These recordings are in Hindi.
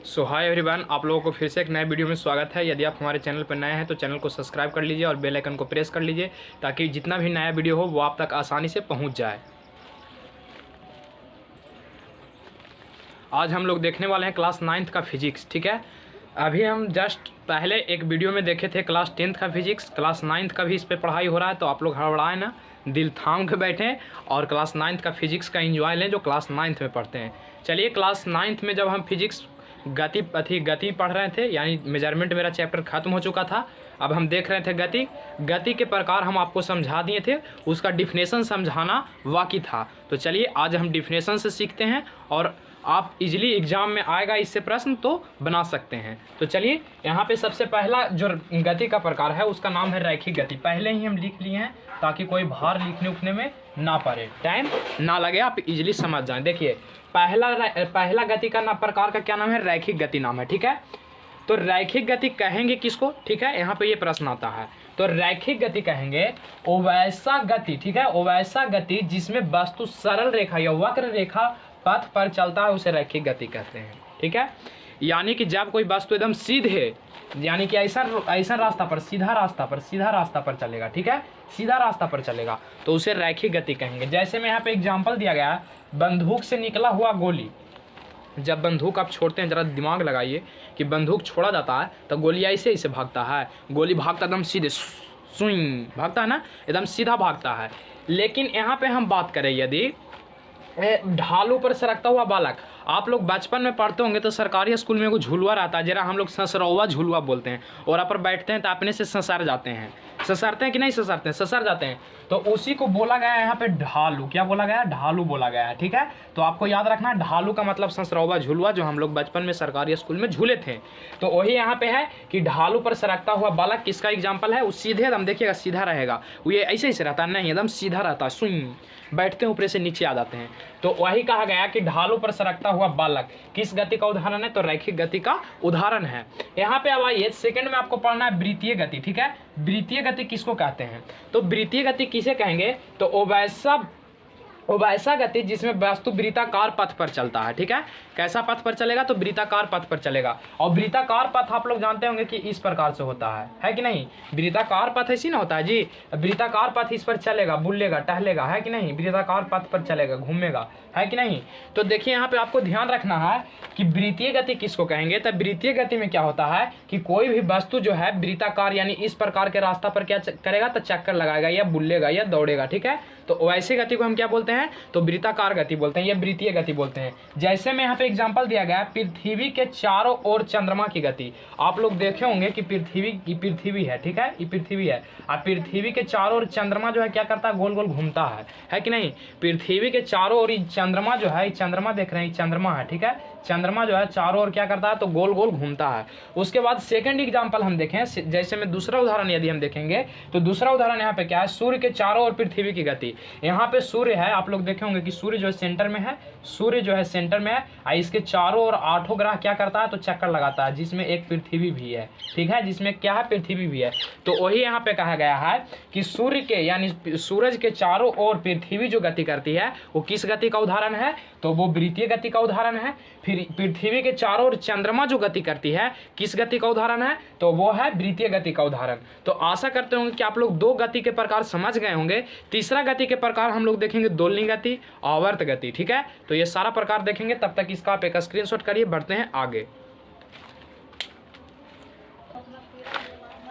सो हाय एवरीवन, आप लोगों को फिर से एक नए वीडियो में स्वागत है। यदि आप हमारे चैनल पर नए हैं तो चैनल को सब्सक्राइब कर लीजिए और बेल आइकन को प्रेस कर लीजिए ताकि जितना भी नया वीडियो हो वो आप तक आसानी से पहुंच जाए। आज हम लोग देखने वाले हैं क्लास 9th का फिजिक्स। ठीक है, अभी हम जस्ट पहले एक वीडियो में देखे थे क्लास 10th का फिजिक्स। क्लास 9th का भी इस पर पढ़ाई हो रहा है, तो आप लोग हड़बड़ाएं ना, दिल थाम के बैठें और क्लास 9th का फिजिक्स का एंजॉय लें जो क्लास 9th में पढ़ते हैं। चलिए, क्लास 9th में जब हम फिजिक्स गति पढ़ रहे थे, यानी मेजरमेंट मेरा चैप्टर खत्म हो चुका था। अब हम देख रहे थे गति के प्रकार हम आपको समझा दिए थे, उसका डिफिनेशन समझाना बाकी था। तो चलिए आज हम डिफिनेशन से सीखते हैं और आप इजीली एग्जाम में आएगा इससे प्रश्न तो बना सकते हैं। तो चलिए, यहाँ पे सबसे पहला जो गति का प्रकार है उसका नाम है रैखिक गति। पहले ही हम लिख लिए हैं ताकि कोई भार लिखने उखने में ना पड़े, टाइम ना लगे, आप इजीली समझ जाएं। देखिए, पहला गति का प्रकार का क्या नाम है? रैखिक गति नाम है। ठीक है, तो रैखिक गति कहेंगे किसको? ठीक है, यहाँ पे ये प्रश्न आता है। तो रैखिक गति कहेंगे वो वैसा गति, ठीक है, वो वैसा गति जिसमें वस्तु सरल रेखा या वक्र रेखा पथ पर चलता है, उसे रैखिक गति कहते हैं। ठीक है, यानी कि जब कोई वस्तु एकदम सीधे, यानी कि ऐसा रास्ता पर, सीधा रास्ता पर चलेगा, ठीक है, सीधा रास्ता पर चलेगा, तो उसे रैखिक गति कहेंगे। जैसे में यहाँ पे एग्जांपल दिया गया है, बंदूक से निकला हुआ गोली। जब बंदूक आप छोड़ते हैं, जरा दिमाग लगाइए कि बंदूक छोड़ा जाता है तो गोली ऐसे भागता है। गोली भागता एकदम सीधे स्विंग भागता है ना, एकदम सीधा भागता है। लेकिन यहाँ पे हम बात करें यदि ढालू पर सरकता हुआ बालक, आप लोग बचपन में पढ़ते होंगे तो सरकारी स्कूल में एगो झुलुआ रहता है, जरा हम लोग ससरौवा झुलुआ बोलते हैं, और आप पर बैठते हैं तो अपने से ससर जाते हैं। ससरते हैं कि नहीं ससरते हैं? ससर जाते हैं। तो उसी को बोला गया है यहाँ पे ढालू। क्या बोला गया? ढालू बोला गया है। ठीक है, तो आपको याद रखना है ढालू का मतलब ससरौवा झुलुआ, जो हम लोग बचपन में सरकारी स्कूल में झूले थे। तो वही यहाँ पे है कि ढालू पर सरकता हुआ बालक किसका एग्जाम्पल है? वो सीधे एकदम देखिएगा सीधा रहेगा, वो ये ऐसे रहता है, नहीं एकदम सीधा रहता है, स्विंग बैठते हैं ऊपर से नीचे आ जाते हैं। तो वही कहा गया कि ढालू पर सरकता हुआ बालक किस गति का उदाहरण है? तो रैखिक गति का उदाहरण है। यहाँ पे अब आइए, सेकंड में आपको पढ़ना है वृत्तीय गति। ठीक है, वृत्तीय गति किसको कहते हैं? तो वृत्तीय गति किसे कहेंगे? तो वो वैसा गति जिसमें वस्तु वृत्ताकार पथ पर चलता है। ठीक है, कैसा पथ पर चलेगा? तो वृत्ताकार पथ पर चलेगा। और वृत्ताकार पथ आप लोग जानते होंगे कि इस प्रकार से होता है कि नहीं? वृत्ताकार पथ ऐसी ना होता है जी, वृत्ताकार पथ इस पर चलेगा, बुलेगा, टहलेगा, है कि नहीं? वृत्ताकार पथ पर चलेगा, घूमेगा, है कि नहीं? तो देखिए, यहाँ पे आपको ध्यान रखना है कि वृत्तीय गति किसको कहेंगे। तो वृत्तीय गति में क्या होता है कि कोई भी वस्तु जो है वृत्ताकार यानी इस प्रकार के रास्ता पर क्या करेगा? तो चक्कर लगाएगा या बुलेगा या दौड़ेगा। ठीक है, तो वैसे गति को हम क्या बोलते हैं? तो वृत्ताकार गति बोलते हैं, या वृत्तीय गति बोलते हैं। जैसे में यहाँ पे एग्जांपल दिया गया है, पृथ्वी के चारों ओर चंद्रमा की गति। आप लोग देखे होंगे कि पृथ्वी है, ठीक है, ये पृथ्वी है, और पृथ्वी के चारों ओर चंद्रमा जो है क्या करता है? गोल गोल घूमता है कि नहीं? पृथ्वी के चारों ओर चंद्रमा जो है, चंद्रमा देख रहे हैं, चंद्रमा है, ठीक है, चंद्रमा जो है चारों ओर क्या करता है? तो गोल गोल घूमता है। उसके बाद सेकंड एग्जांपल हम देखें, जैसे में दूसरा उदाहरण यदि हम देखेंगे तो दूसरा उदाहरण यहाँ पे क्या है? सूर्य के चारों ओर पृथ्वी की गति। यहाँ पे सूर्य है, आप लोग देखे होंगे कि सूर्य जो है सेंटर में है, सूर्य जो है सेंटर में है, और इसके चारों ओर 8 ग्रह क्या करता है? तो चक्कर लगाता है, जिसमें एक पृथ्वी भी है। ठीक है, जिसमें क्या है? पृथ्वी भी है। तो वही यहाँ पे कहा गया है कि सूर्य के यानी सूरज के चारों ओर पृथ्वी जो गति करती है वो किस गति का उदाहरण है? तो वो वृत्तीय गति का उदाहरण है। फिर पृथ्वी के चारों ओर चंद्रमा जो गति करती है किस गति का उदाहरण है? तो वो है वृत्तीय गति का उदाहरण। तो आशा करते होंगे कि आप लोग दो गति के प्रकार समझ गए होंगे। तीसरा गति के प्रकार हम लोग देखेंगे दोलनी गति, आवर्त गति। ठीक है, तो ये सारा प्रकार देखेंगे, तब तक इसका आप एक स्क्रीनशॉट करिए, बढ़ते हैं आगे।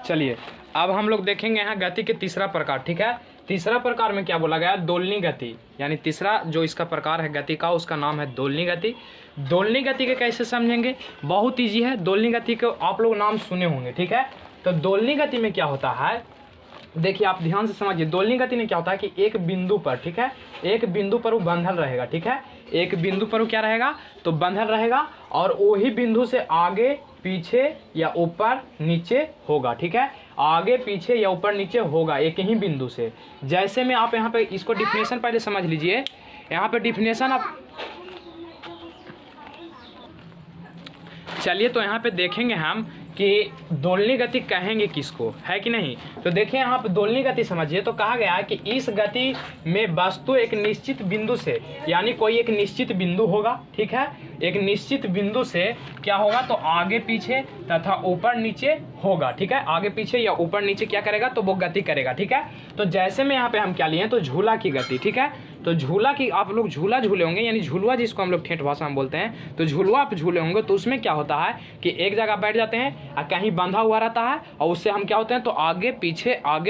चलिए, अब हम लोग देखेंगे यहाँ गति के तीसरा प्रकार। ठीक है, तीसरा प्रकार में क्या बोला गया? दोलनी गति, यानी तीसरा जो इसका प्रकार है गति का, उसका नाम है दोलनी गति। दोलनी गति के कैसे समझेंगे? बहुत इजी है। दोलनी गति को आप लोग नाम सुने होंगे। ठीक है, तो दोलनी गति में क्या होता है? देखिए, आप ध्यान से समझिए। दोलनी गति में क्या होता है कि एक बिंदु पर, ठीक है, एक बिंदु पर वो बंधल रहेगा। ठीक है, एक बिंदु पर वो क्या रहेगा? तो बंधल रहेगा, और वही बिंदु से आगे पीछे या ऊपर नीचे होगा। ठीक है, आगे पीछे या ऊपर नीचे होगा एक ही बिंदु से। जैसे में आप यहाँ पे इसको डिफिनेशन पहले समझ लीजिए। यहाँ पे डिफिनेशन आप चलिए, तो यहाँ पे देखेंगे हम कि दोलनी गति कहेंगे किसको, है कि नहीं। तो देखिए यहाँ पे दोलनी गति समझिए, तो कहा गया है कि इस गति में वस्तु एक निश्चित बिंदु से, यानी कोई एक निश्चित बिंदु होगा, ठीक है, एक निश्चित बिंदु से क्या होगा, तो आगे पीछे तथा ऊपर नीचे होगा, ठीक है, आगे पीछे या ऊपर नीचे क्या करेगा, तो वो गति करेगा, ठीक है। तो जैसे में यहाँ पे हम क्या लिए, तो झूला की गति, ठीक है। तो झूला की आप लोग झूला झूले होंगे, यानी झुलुआ जिसको हम लोग ठेठ भाषा में बोलते हैं, तो झुलुआ आप झूले होंगे, तो उसमें क्या होता है कि एक जगह बैठ जाते हैं और कहीं बंधा हुआ रहता है, और उससे हम क्या होते हैं, तो आगे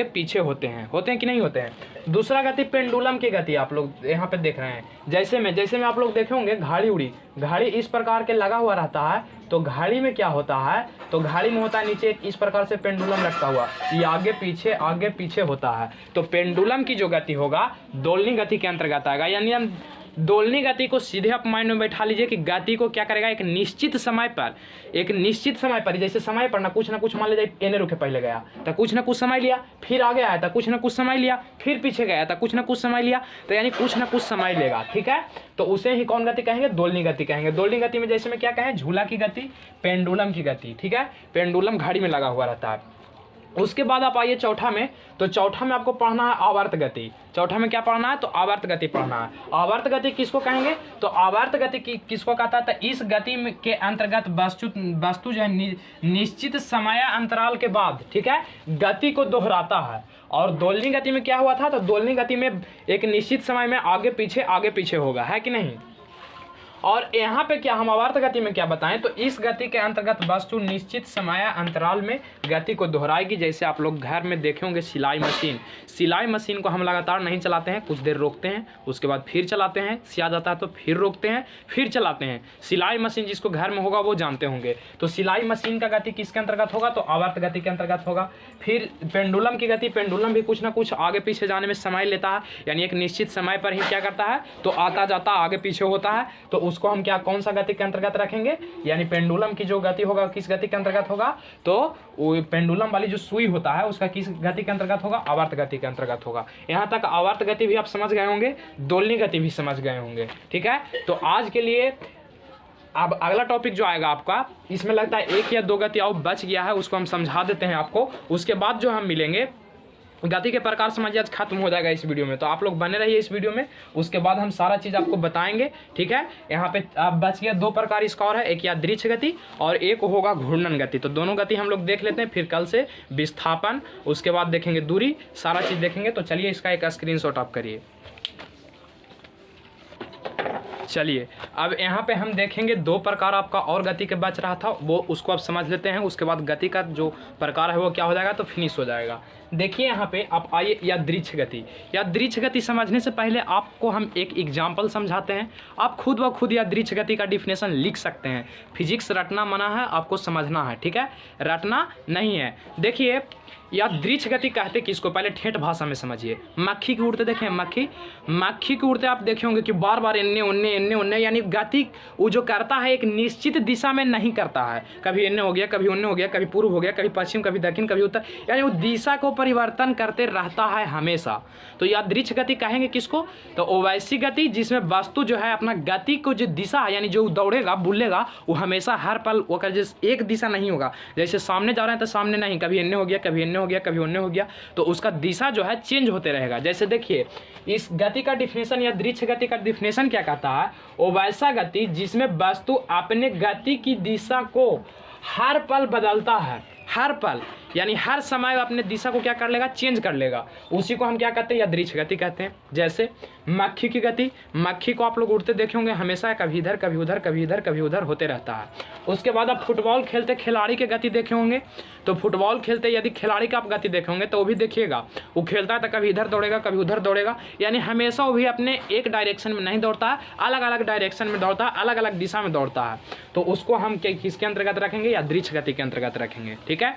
पीछे होते हैं कि नहीं होते हैं। दूसरा गति पेंडुलम की गति आप लोग यहाँ पे देख रहे हैं। जैसे में आप लोग देखे होंगे घड़ी इस प्रकार के लगा हुआ रहता है, तो घड़ी में क्या होता है, तो घड़ी में होता है नीचे इस प्रकार से पेंडुलम लटका हुआ, ये आगे पीछे होता है। तो पेंडुलम की जो गति होगा दोलनी गति के अंतर्गत आएगा। यानी हम दोलनी गति को सीधे आप माइंड में बैठा लीजिए कि गति को क्या करेगा, एक निश्चित समय पर जैसे समय पर ना कुछ मान लीजिए एने रुके पहले गया तो कुछ ना कुछ समय लिया, फिर आगे आया था कुछ ना कुछ समय लिया, फिर पीछे गया था कुछ ना कुछ समय लिया, तो यानी कुछ ना कुछ समय लेगा, ठीक है। तो उसे ही कौन गति कहेंगे, दोलनी गति कहेंगे। दोलनी गति में जैसे में क्या कहें, झूला की गति, पेंडुलम की गति, ठीक है। पेंडुलम घड़ी में लगा हुआ रहता है। उसके बाद आप आइए चौथा में, तो चौथा में आपको पढ़ना है आवर्त गति। चौथा में क्या पढ़ना है, तो आवर्त गति पढ़ना है। आवर्त गति किसको कहेंगे, तो आवर्त गति किसको कहता है, तो इस गति के अंतर्गत वस्तु जो है निश्चित समय अंतराल के बाद, ठीक है, गति को दोहराता है। और दोलनी गति में क्या हुआ था, तो दोलनी गति में एक निश्चित समय में आगे पीछे होगा, है कि नहीं। और यहाँ पे क्या हम आवर्त गति में क्या बताएं, तो इस गति के अंतर्गत वस्तु निश्चित समय अंतराल में गति को दोहराएगी। जैसे आप लोग घर में देखे होंगे सिलाई मशीन को हम लगातार नहीं चलाते हैं, कुछ देर रोकते हैं, उसके बाद फिर चलाते हैं, सिया जाता है तो फिर रोकते हैं, फिर चलाते हैं। सिलाई मशीन जिसको घर में होगा वो जानते होंगे। तो सिलाई मशीन का गति किसके अंतर्गत होगा, तो आवर्त गति के अंतर्गत होगा। फिर पेंडुलम की गति, पेंडुलम भी कुछ ना कुछ आगे पीछे जाने में समय लेता है, यानी एक निश्चित समय पर ही क्या करता है, तो आता जाता आगे पीछे होता है। तो उसको हम क्या कौन सा गति के अंतर्गत रखेंगे, यानी पेंडुलम की जो गति होगा किस गति के अंतर्गत होगा, तो वो पेंडुलम वाली जो सुई होता है उसका किस गति के अंतर्गत होगा, आवर्त गति के अंतर्गत होगा। यहाँ तक आवर्त गति भी आप समझ गए होंगे, दोलनी गति भी समझ गए होंगे, ठीक है। तो आज के लिए अब अगला टॉपिक जो आएगा आपका, इसमें लगता है एक या दो गति और बच गया है, उसको हम समझा देते हैं आपको। उसके बाद जो हम मिलेंगे गति के प्रकार समझिए आज खत्म हो जाएगा इस वीडियो में। तो आप लोग बने रहिए इस वीडियो में, उसके बाद हम सारा चीज़ आपको बताएंगे, ठीक है। यहाँ पे अब बच गया दो प्रकार इसका और है, एक यादृच्छ गति और एक होगा घूर्णन गति। तो दोनों गति हम लोग देख लेते हैं, फिर कल से विस्थापन, उसके बाद देखेंगे दूरी, सारा चीज़ देखेंगे। तो चलिए इसका एक स्क्रीनशॉट आप करिए। चलिए अब यहाँ पे हम देखेंगे दो प्रकार आपका और गति के बच रहा था, वो उसको आप समझ लेते हैं। उसके बाद गति का जो प्रकार है वो क्या हो जाएगा, तो फिनिश हो जाएगा। देखिए यहाँ पे आप आइए यादृच्छ गति। यादृच्छ गति समझने से पहले आपको हम एक एग्जाम्पल समझाते हैं। आप खुद व खुद यादृच्छ गति का डिफिनेशन लिख सकते हैं। फिजिक्स रटना मना है, आपको समझना है, ठीक है, रटना नहीं है। देखिए यादृच्छ गति कहते किसको, पहले ठेठ भाषा में समझिए। मक्खी की उड़ते देखें, मक्खी की उड़ते आप देखे होंगे कि बार बार इन्ने उन्ने, यानी गति वो जो करता है एक निश्चित दिशा में नहीं करता है। कभी इन्ने हो गया, कभी उन्ने हो गया, कभी पूर्व हो गया, कभी पश्चिम, कभी दक्षिण, कभी उत्तर, यानी वो दिशा को परिवर्तन करते रहता है हमेशा। तो यादृच्छ गति कहेंगे किसको, तो वो वैसी गति जिसमें वस्तु जो है अपना गति को जो दिशा है, यानी जो दौड़ेगा बुलेगा, वो हमेशा हर पल वो जैसे एक दिशा नहीं होगा। जैसे सामने जा रहे हैं तो सामने नहीं, कभी इन्ने हो गया, कभी इन्ने हो गया, कभी उन्ने हो गया, तो उसका दिशा जो है चेंज होते रहेगा। जैसे देखिए इस गति का डिफिनेशन, यादृच्छ गति का डिफिनेशन क्या कहता है, वो वैसा गति जिसमें वस्तु अपने गति की दिशा को हर पल बदलता है, हर पल यानी हर समय अपने दिशा को क्या कर लेगा, चेंज कर लेगा, उसी को हम क्या कहते हैं, यादृच्छ गति कहते हैं। जैसे मक्खी की गति, मक्खी को आप लोग उड़ते देखे होंगे, हमेशा कभी इधर कभी उधर, कभी इधर कभी उधर होते रहता है। उसके बाद आप फुटबॉल खेलते खिलाड़ी की गति देखे होंगे, तो फुटबॉल खेलते यदि खिलाड़ी का आप गति देखे होंगे तो वो भी देखिएगा, वो खेलता है तो कभी इधर दौड़ेगा, कभी उधर दौड़ेगा, यानी हमेशा वो भी अपने एक डायरेक्शन में नहीं दौड़ता है, अलग अलग डायरेक्शन में दौड़ता है, अलग अलग दिशा में दौड़ता है। तो उसको हम किसके अंतर्गत रखेंगे, यादृच्छ गति के अंतर्गत रखेंगे, ठीक है।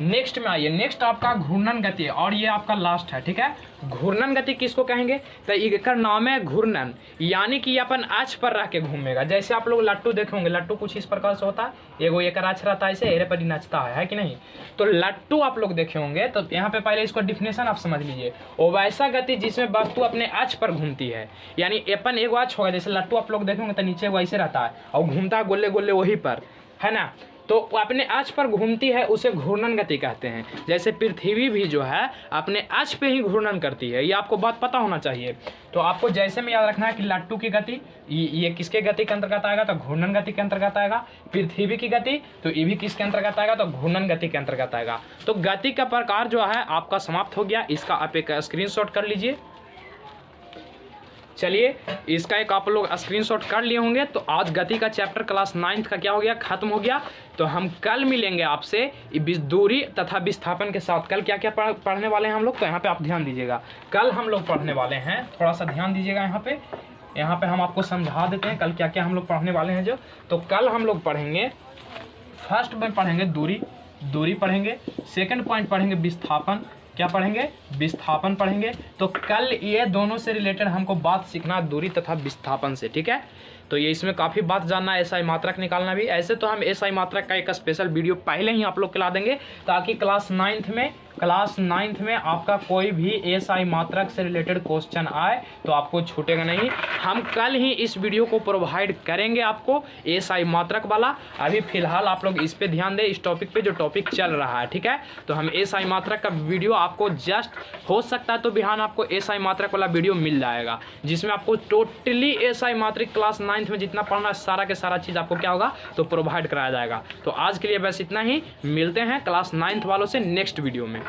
नेक्स्ट में आइए, नेक्स्ट आपका घूर्णन गति, और ये आपका लास्ट है, ठीक है। घूर्णन गति किसको कहेंगे, तो एक नाम है घूर्णन, यानी कि अपन अक्ष पर रह के घूमेगा। जैसे आप लोग लट्टू देखे होंगे, लट्टू कुछ इस प्रकार से होता है, एगो एक अक्ष रहता है, ऐसे एरे पर ही नचता है कि नहीं। तो लट्टू आप लोग देखे होंगे, तो यहाँ पे पहले इसको डिफिनेशन आप समझ लीजिए। वो वैसा गति जिसमें वस्तु अपने अक्ष पर घूमती है, यानी अपन एगो अक्ष होगा, जैसे लट्टू आप लोग देखे होंगे तो नीचे वैसे रहता है और घूमता है गोले गोले वही पर, है ना। तो अपने अक्ष पर घूमती है, उसे घूर्णन गति कहते हैं। जैसे पृथ्वी भी जो है अपने अक्ष पे ही घूर्णन करती है, ये आपको बात पता होना चाहिए। तो आपको जैसे में याद रखना है कि लट्टू की गति ये किसके गति के अंतर्गत आएगा, तो घूर्णन गति के अंतर्गत आएगा। पृथ्वी की गति तो ये भी किसके अंतर्गत आएगा, तो घूर्णन गति के अंतर्गत आएगा। तो गति का प्रकार जो है आपका समाप्त हो गया, इसका आप एक स्क्रीनशॉट कर लीजिए। चलिए इसका एक आप लोग स्क्रीनशॉट कर लिए होंगे। तो आज गति का चैप्टर क्लास 9th का क्या हो गया, खत्म हो गया। तो हम कल मिलेंगे आपसे दूरी तथा विस्थापन के साथ। कल क्या क्या पढ़ने वाले हैं हम लोग, तो यहाँ पे आप ध्यान दीजिएगा। कल हम लोग पढ़ने वाले हैं, थोड़ा सा ध्यान दीजिएगा यहाँ पे हम आपको समझा देते हैं कल क्या क्या हम लोग पढ़ने वाले हैं जो। तो कल हम लोग पढ़ेंगे, फर्स्ट में पढ़ेंगे दूरी पढ़ेंगे। सेकंड पॉइंट पढ़ेंगे विस्थापन, क्या पढ़ेंगे, विस्थापन पढ़ेंगे। तो कल ये दोनों से रिलेटेड हमको बात सीखना दूरी तथा विस्थापन से, ठीक है। तो ये इसमें काफ़ी बात जानना है, एसआई मात्रक निकालना भी। ऐसे तो हम एसआई मात्रक का एक स्पेशल वीडियो पहले ही आप लोग के ला देंगे, ताकि क्लास 9th में आपका कोई भी एसआई मात्रक से रिलेटेड क्वेश्चन आए तो आपको छूटेगा नहीं। हम कल ही इस वीडियो को प्रोवाइड करेंगे आपको एसआई मात्रक वाला। अभी फिलहाल आप लोग इस पे ध्यान दें, इस टॉपिक पे जो टॉपिक चल रहा है, ठीक है। तो हम एसआई मात्रक का वीडियो आपको जस्ट हो सकता है तो बिहान आपको एसआई मात्रक वाला वीडियो मिल जाएगा, जिसमें आपको टोटली एसआई मात्रक क्लास 9th में जितना पढ़ना है सारा के सारा चीज़ आपको क्या होगा, तो प्रोवाइड कराया जाएगा। तो आज के लिए बस इतना ही, मिलते हैं क्लास 9th वालों से नेक्स्ट वीडियो में।